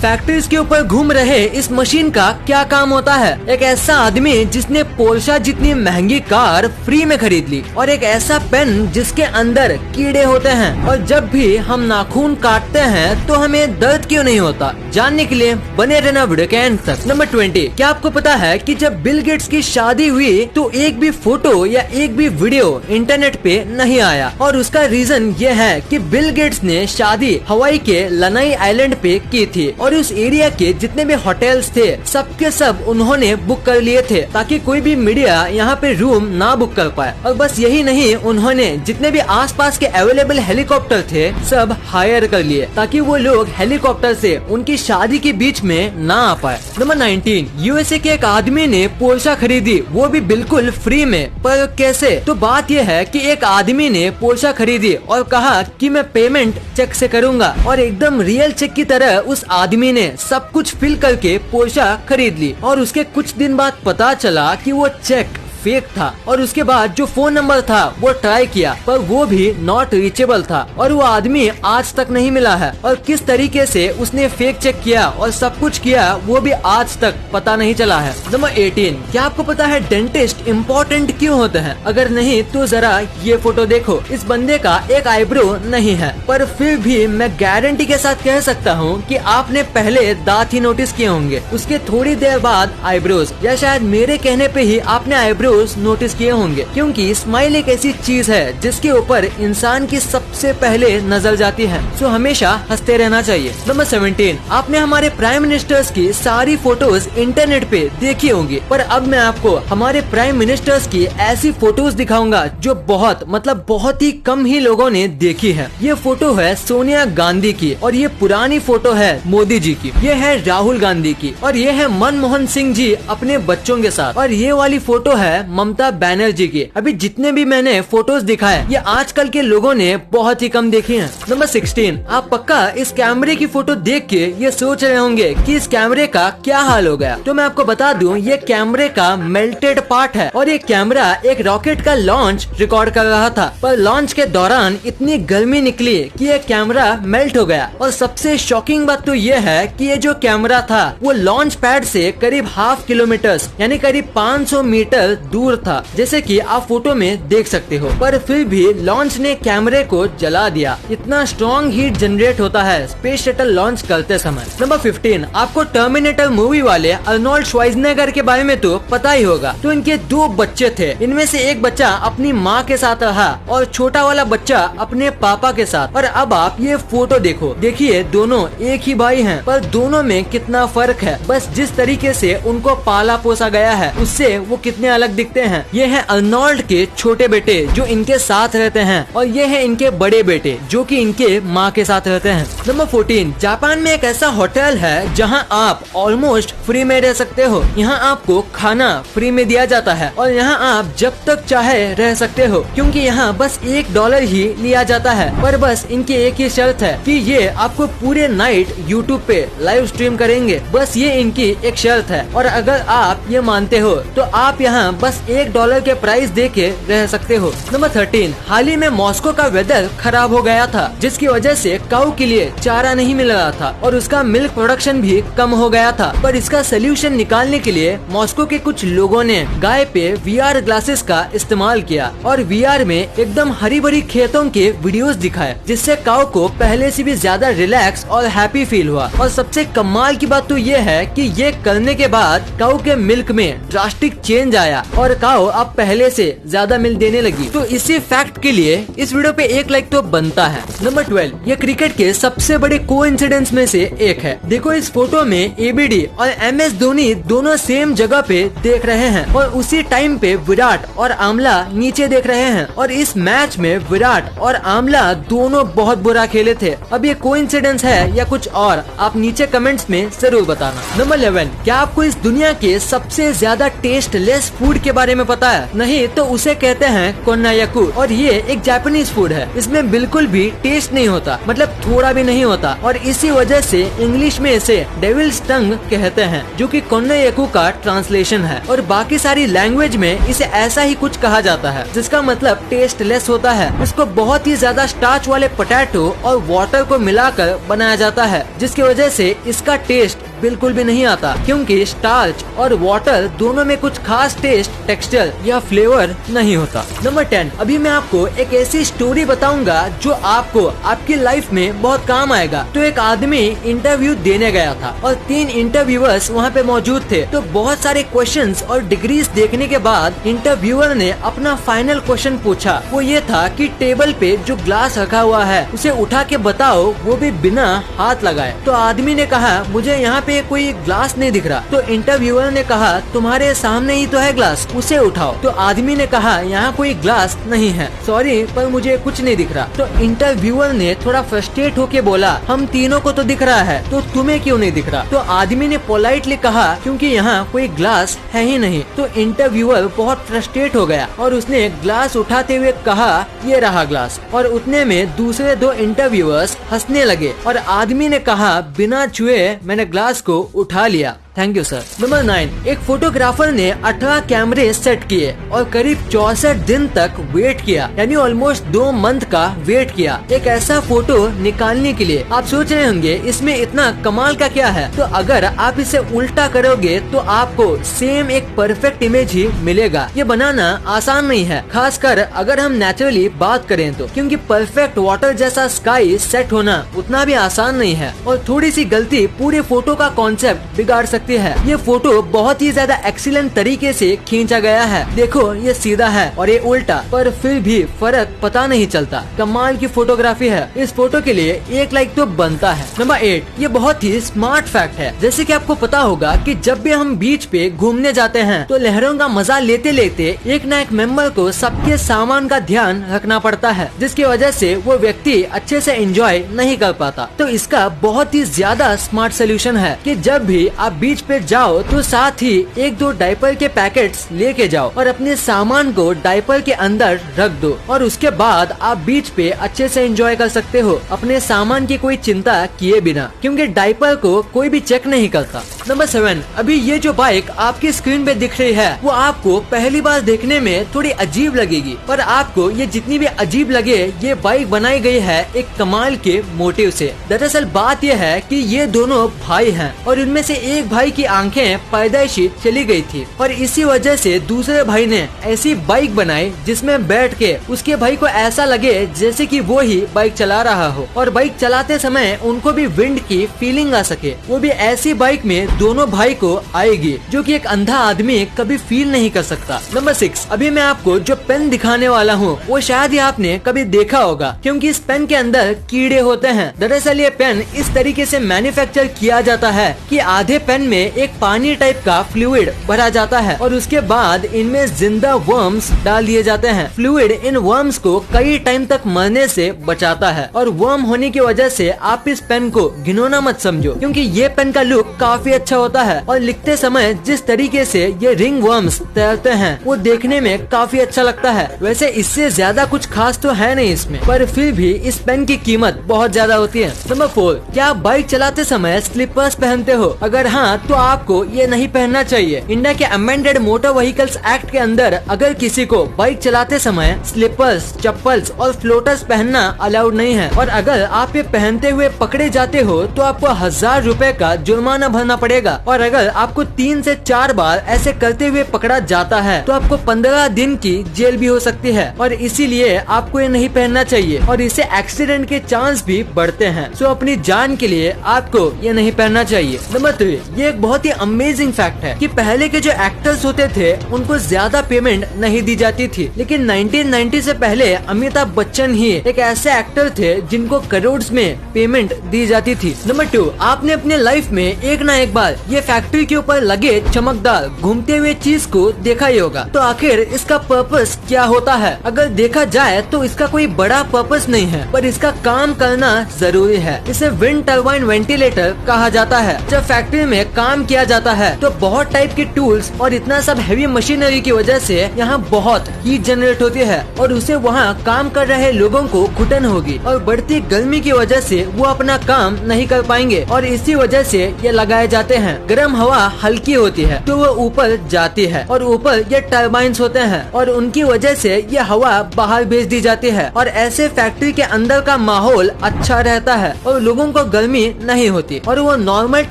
Factories के ऊपर घूम रहे इस मशीन का क्या काम होता है? एक ऐसा आदमी जिसने पोर्शा जितनी महंगी कार फ्री में खरीद ली, और एक ऐसा पेन जिसके अंदर कीड़े होते हैं, और जब भी हम नाखून काटते हैं तो हमें दर्द क्यों नहीं होता? जानने के लिए बने रहना वीडियो के एंड तक। नंबर 20, क्या आपको पता है कि जब बिल गेट्स की शादी हुई तो एक भी फोटो या एक भी वीडियो इंटरनेट पे नहीं आया, और उसका रीजन ये है कि बिल गेट्स ने शादी हवाई के लनाई आइलैंड पे की थी, और उस एरिया के जितने भी होटल्स थे सबके सब उन्होंने बुक कर लिए थे ताकि कोई भी मीडिया यहाँ पे रूम ना बुक कर पाए। और बस यही नहीं, उन्होंने जितने भी आसपास के अवेलेबल हेलीकॉप्टर थे सब हायर कर लिए ताकि वो लोग हेलीकॉप्टर से उनकी शादी के बीच में ना आ पाए। नंबर 19, यूएसए के एक आदमी ने पोर्शा खरीदी, वो भी बिल्कुल फ्री में। पर कैसे? तो बात यह है कि एक आदमी ने पोर्शा खरीदी और कहा कि मैं पेमेंट चेक से करूंगा, और एकदम रियल चेक की तरह उस आदमी ने सब कुछ फिल करके पोर्शा खरीद ली। और उसके कुछ दिन बाद पता चला कि वो चेक फेक था, और उसके बाद जो फोन नंबर था वो ट्राई किया पर वो भी नॉट रीचेबल था, और वो आदमी आज तक नहीं मिला है। और किस तरीके से उसने फेक चेक किया और सब कुछ किया वो भी आज तक पता नहीं चला है। नंबर 18, क्या आपको पता है डेंटिस्ट इम्पोर्टेंट क्यों होते हैं? अगर नहीं तो जरा ये फोटो देखो। इस बंदे का एक आईब्रो नहीं है, पर फिर भी मैं गारंटी के साथ कह सकता हूँ कि आपने पहले दांत ही नोटिस किए होंगे, उसके थोड़ी देर बाद आईब्रोज, या शायद मेरे कहने पे ही आपने आईब्रो नोटिस किए होंगे, क्योंकि स्माइल एक ऐसी चीज है जिसके ऊपर इंसान की सबसे पहले नजर जाती है, सो हमेशा हंसते रहना चाहिए। नंबर 17, आपने हमारे प्राइम मिनिस्टर्स की सारी फोटोज इंटरनेट पे देखी होंगी, पर अब मैं आपको हमारे प्राइम मिनिस्टर्स की ऐसी फोटोज दिखाऊंगा जो बहुत ही कम ही लोगों ने देखी है। ये फोटो है सोनिया गांधी की, और ये पुरानी फोटो है मोदी जी की, ये है राहुल गांधी की, और ये है मनमोहन सिंह जी अपने बच्चों के साथ, और ये वाली फोटो है ममता बनर्जी की। अभी जितने भी मैंने फोटोज दिखाए ये आजकल के लोगों ने बहुत ही कम देखी हैं। नंबर 16, आप पक्का इस कैमरे की फोटो देख के ये सोच रहे होंगे कि इस कैमरे का क्या हाल हो गया। तो मैं आपको बता दूं, ये कैमरे का मेल्टेड पार्ट है, और ये कैमरा एक रॉकेट का लॉन्च रिकॉर्ड कर रहा था, पर लॉन्च के दौरान इतनी गर्मी निकली कि ये कैमरा मेल्ट हो गया। और सबसे शॉकिंग बात तो ये है कि ये जो कैमरा था वो लॉन्च पैड से करीब ½ किलोमीटर यानी करीब 500 मीटर दूर था, जैसे कि आप फोटो में देख सकते हो, पर फिर भी लॉन्च ने कैमरे को जला दिया। इतना स्ट्रॉन्ग हीट जनरेट होता है स्पेस शटल लॉन्च करते समय। नंबर 15, आपको टर्मिनेटर मूवी वाले अर्नोल्ड श्वार्ज़नेगर के बारे में तो पता ही होगा। तो इनके 2 बच्चे थे, इनमें से एक बच्चा अपनी माँ के साथ रहा और छोटा वाला बच्चा अपने पापा के साथ। और अब आप ये फोटो देखो, देखिए दोनों एक ही भाई हैं, पर दोनों में कितना फर्क है। बस जिस तरीके से उनको पाला पोसा गया है उससे वो कितने अलग दिखते हैं। ये है अर्नोल्ड के छोटे बेटे जो इनके साथ रहते हैं, और ये है इनके बड़े बेटे जो कि इनके माँ के साथ रहते हैं। नंबर 14, जापान में एक ऐसा होटल है जहाँ आप ऑलमोस्ट फ्री में रह सकते हो। यहाँ आपको खाना फ्री में दिया जाता है, और यहाँ आप जब तक चाहे रह सकते हो, क्योंकि यहाँ बस $1 ही लिया जाता है। पर बस इनकी एक ही शर्त है कि ये आपको पूरे नाइट यूट्यूब पे लाइव स्ट्रीम करेंगे, बस ये इनकी एक शर्त है। और अगर आप ये मानते हो तो आप यहाँ बस $1 के प्राइस दे के रह सकते हो। नंबर 13, हाल ही में मॉस्को का वेदर खराब हो गया था, जिसकी वजह से काऊ के लिए चारा नहीं मिल रहा था, और उसका मिल्क प्रोडक्शन भी कम हो गया था। पर इसका सोल्यूशन निकालने के लिए मॉस्को के कुछ लोगों ने गाय पे VR ग्लासेस का इस्तेमाल किया, और VR में एकदम हरी भरी खेतों के वीडियोस दिखाए, जिससे काऊ को पहले से भी ज्यादा रिलैक्स और हैप्पी फील हुआ। और सबसे कमाल की बात तो ये है कि ये करने के बाद काऊ के मिल्क में ड्रास्टिक चेंज आया, और काऊ अब पहले से ज्यादा मिल्क देने लगी। तो इसी फैक्ट के लिए इस वीडियो पे 1 लाइक तो बनता है। नंबर 12, ये क्रिकेट के सबसे बड़े कोइंसिडेंस में से एक है। देखो इस फोटो में ABD और MS धोनी दोनों सेम जगह पे देख रहे हैं, और उसी टाइम पे विराट और आमला नीचे देख रहे हैं। और इस मैच में विराट और आमला दोनों बहुत बुरा खेले थे। अब ये कोइंसिडेंस है या कुछ और, आप नीचे कमेंट्स में जरूर बताना। नंबर 11, क्या आपको इस दुनिया के सबसे ज्यादा टेस्टलेस फूड के के बारे में पता है? नहीं तो उसे कहते हैं कोन्नायाकू और ये एक जापानीज फूड है। इसमें बिल्कुल भी टेस्ट नहीं होता, मतलब थोड़ा भी नहीं होता, और इसी वजह से इंग्लिश में इसे डेविल्स टंग कहते हैं, जो कि कोन्नायाकू का ट्रांसलेशन है। और बाकी सारी लैंग्वेज में इसे ऐसा ही कुछ कहा जाता है, जिसका मतलब टेस्टलेस होता है। इसको बहुत ही ज्यादा स्टार्च वाले पोटैटो और वाटर को मिलाकर बनाया जाता है, जिसकी वजह से इसका टेस्ट बिल्कुल भी नहीं आता, क्योंकि स्टार्च और वाटर दोनों में कुछ खास टेस्ट, टेक्सचर या फ्लेवर नहीं होता। नंबर 10, अभी मैं आपको एक ऐसी स्टोरी बताऊंगा जो आपको आपकी लाइफ में बहुत काम आएगा। तो एक आदमी इंटरव्यू देने गया था और 3 इंटरव्यूअर्स वहाँ पे मौजूद थे। तो बहुत सारे क्वेश्चंस और डिग्रीज देखने के बाद इंटरव्यूअर ने अपना फाइनल क्वेश्चन पूछा। वो ये था कि टेबल पे जो ग्लास रखा हुआ है उसे उठा के बताओ, वो भी बिना हाथ लगाए। तो आदमी ने कहा मुझे यहाँ पे कोई ग्लास नहीं दिख रहा। तो इंटरव्यूअर ने कहा तुम्हारे सामने ही तो है ग्लास, उसे उठाओ। तो आदमी ने कहा यहाँ कोई ग्लास नहीं है, सॉरी पर मुझे कुछ नहीं दिख रहा। तो इंटरव्यूअर ने थोड़ा फ्रस्ट्रेट होके बोला हम तीनों को तो दिख रहा है, तो तुम्हें क्यों नहीं दिख रहा? तो आदमी ने पोलाइटली कहा क्योंकि यहाँ कोई ग्लास है ही नहीं। तो इंटरव्यूअर बहुत फ्रस्ट्रेट हो गया और उसने ग्लास उठाते हुए कहा ये रहा ग्लास। और उतने में दूसरे 2 इंटरव्यूअर्स हंसने लगे और आदमी ने कहा बिना छुए मैंने ग्लास को उठा लिया। Thank you sir. नंबर 9, एक फोटोग्राफर ने 18 कैमरे सेट किए और करीब 64 दिन तक वेट किया, यानी ऑलमोस्ट 2 मंथ का वेट किया एक ऐसा फोटो निकालने के लिए। आप सोच रहे होंगे इसमें इतना कमाल का क्या है? तो अगर आप इसे उल्टा करोगे तो आपको सेम एक परफेक्ट इमेज ही मिलेगा। ये बनाना आसान नहीं है, खासकर अगर हम नेचुरली बात करें तो, क्योंकि परफेक्ट वाटर जैसा स्काई सेट होना उतना भी आसान नहीं है और थोड़ी सी गलती पूरे फोटो का कॉन्सेप्ट बिगाड़ सकती है। ये फोटो बहुत ही ज्यादा एक्सीलेंट तरीके से खींचा गया है। देखो ये सीधा है और ये उल्टा, पर फिर भी फर्क पता नहीं चलता। कमाल की फोटोग्राफी है। इस फोटो के लिए 1 लाइक तो बनता है। नंबर 8, ये बहुत ही स्मार्ट फैक्ट है। जैसे कि आपको पता होगा कि जब भी हम बीच पे घूमने जाते हैं तो लहरों का मजा लेते लेते एक न एक मेंबर को सबके सामान का ध्यान रखना पड़ता है, जिसकी वजह से वो व्यक्ति अच्छे से एंजॉय नहीं कर पाता। तो इसका बहुत ही ज्यादा स्मार्ट सोल्यूशन है कि जब भी आप बीच पे जाओ तो साथ ही 1-2 डायपर के पैकेट्स लेके जाओ और अपने सामान को डायपर के अंदर रख दो और उसके बाद आप बीच पे अच्छे से एंजॉय कर सकते हो अपने सामान की कोई चिंता किए बिना, क्योंकि डायपर को कोई भी चेक नहीं करता। नंबर 7, अभी ये जो बाइक आपकी स्क्रीन पे दिख रही है वो आपको पहली बार देखने में थोड़ी अजीब लगेगी, पर आपको ये जितनी भी अजीब लगे ये बाइक बनाई गई है एक कमाल के मोटिव से। दरअसल बात यह है कि ये दोनों भाई हैं और इनमें से एक भाई की आंखें पैदाइशी चली गई थी और इसी वजह से दूसरे भाई ने ऐसी बाइक बनाई जिसमें बैठ के उसके भाई को ऐसा लगे जैसे कि वो ही बाइक चला रहा हो और बाइक चलाते समय उनको भी विंड की फीलिंग आ सके। वो भी ऐसी बाइक में दोनों भाई को आएगी जो कि एक अंधा आदमी कभी फील नहीं कर सकता। नंबर 6, अभी मैं आपको जो पेन दिखाने वाला हूँ वो शायद ही आपने कभी देखा होगा, क्योंकि इस पेन के अंदर कीड़े होते हैं। दरअसल ये पेन इस तरीके से मैन्युफैक्चर किया जाता है कि आधे पेन में एक पानी टाइप का फ्लूइड भरा जाता है और उसके बाद इनमें जिंदा वर्म्स डाल दिए जाते हैं। फ्लूइड इन वर्म्स को कई टाइम तक मरने से बचाता है और वर्म होने की वजह से आप इस पेन को घिनौना मत समझो, क्योंकि ये पेन का लुक काफी अच्छा होता है और लिखते समय जिस तरीके से ये रिंग वर्म्स तैरते हैं वो देखने में काफी अच्छा लगता है। वैसे इससे ज्यादा कुछ खास तो है नहीं इसमें, पर फिर भी इस पेन की कीमत बहुत ज्यादा होती है। नंबर 4, क्या आप बाइक चलाते समय स्लीपर्स पहनते हो? अगर हाँ तो आपको ये नहीं पहनना चाहिए। इंडिया के अमेंडेड मोटर व्हीकल्स एक्ट के अंदर अगर किसी को बाइक चलाते समय स्लीपर्स, चप्पल्स और फ्लोटर्स पहनना अलाउड नहीं है और अगर आप ये पहनते हुए पकड़े जाते हो तो आपको 1000 रुपए का जुर्माना भरना पड़ेगा और अगर आपको 3 से 4 बार ऐसे करते हुए पकड़ा जाता है तो आपको 15 दिन की जेल भी हो सकती है और इसीलिए आपको ये नहीं पहनना चाहिए और इससे एक्सीडेंट के चांस भी बढ़ते हैं। सो अपनी जान के लिए आपको ये नहीं पहनना चाहिए। नंबर 3, ये एक बहुत ही अमेजिंग फैक्ट है कि पहले के जो एक्टर्स होते थे उनको ज्यादा पेमेंट नहीं दी जाती थी, लेकिन 1990 से पहले अमिताभ बच्चन ही एक ऐसे एक्टर थे जिनको करोड़ में पेमेंट दी जाती थी। नंबर 2, आपने अपने लाइफ में एक ना एक बार ये फैक्ट्री के ऊपर लगे चमकदार घूमते हुए चीज को देखा ही होगा। तो आखिर इसका पर्पस क्या होता है? अगर देखा जाए तो इसका कोई बड़ा पर्पस नहीं है, पर इसका काम करना जरूरी है। इसे विंड टर्बाइन वेंटिलेटर कहा जाता है। जब फैक्ट्री में काम किया जाता है तो बहुत टाइप के टूल्स और इतना सब हैवी मशीनरी की वजह से यहाँ बहुत हीट जनरेट होती है और उसे वहाँ काम कर रहे लोगों को घुटन होगी और बढ़ती गर्मी की वजह से वो अपना काम नहीं कर पाएंगे और इसी वजह से ये लगाए जाते हैं। गर्म हवा हल्की होती है तो वो ऊपर जाती है और ऊपर ये टर्बाइंस होते हैं और उनकी वजह से ये हवा बाहर भेज दी जाती है और ऐसे फैक्ट्री के अंदर का माहौल अच्छा रहता है और लोगों को गर्मी नहीं होती और वो नॉर्मल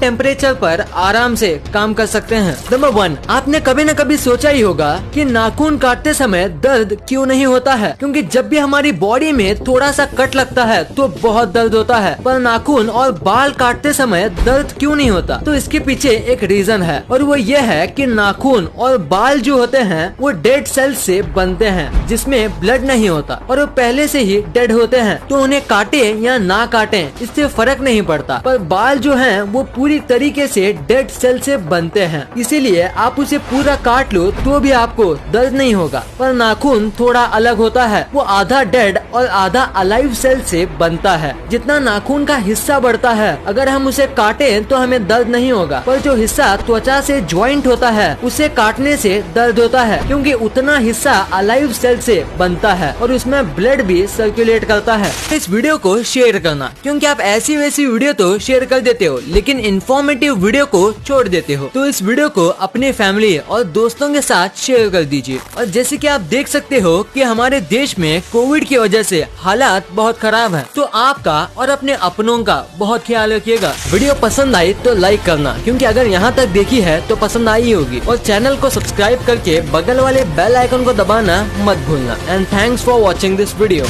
टेम्परेचर पर आराम से काम कर सकते हैं। नंबर 1, आपने कभी न कभी सोचा ही होगा कि नाखून काटते समय दर्द क्यों नहीं होता है? क्योंकि जब भी हमारी बॉडी में थोड़ा सा कट लगता है तो बहुत दर्द होता है, पर नाखून और बाल काटते समय दर्द क्यों नहीं होता? तो इसके पीछे एक रीजन है और वो ये है कि नाखून और बाल जो होते हैं वो डेड सेल्स से बनते हैं जिसमें ब्लड नहीं होता और वो पहले से ही डेड होते हैं। तो उन्हें काटे या ना काटे इससे फर्क नहीं पड़ता, पर बाल जो हैं वो पूरी तरीके से डेड सेल से बनते हैं, इसीलिए आप उसे पूरा काट लो तो भी आपको दर्द नहीं होगा। पर नाखून थोड़ा अलग होता है, वो आधा डेड और आधा अलाइव सेल से बनता है। जितना नाखून का हिस्सा बढ़ता है अगर हम उसे काटे तो हमें दर्द नहीं होगा, पर जो हिस्सा त्वचा से ज्वाइंट होता है उसे काटने से दर्द होता है क्योंकि उतना हिस्सा अलाइव सेल से बनता है और उसमें ब्लड भी सर्कुलेट करता है। इस वीडियो को शेयर करना, क्योंकि आप ऐसी वैसी वीडियो तो शेयर कर देते हो लेकिन इन्फॉर्मेटिव वीडियो को छोड़ देते हो। तो इस वीडियो को अपने फैमिली और दोस्तों के साथ शेयर कर दीजिए। और जैसे कि आप देख सकते हो कि हमारे देश में कोविड की वजह से हालात बहुत खराब है, तो आपका और अपने अपनों का बहुत ख्याल रखिएगा। वीडियो पसंद आई तो लाइक करना, क्योंकि अगर यहाँ तक देखी है तो पसंद आई होगी, और चैनल को सब्सक्राइब करके बगल वाले बेल आइकन को दबाना मत भूलना। And thanks for watching this video.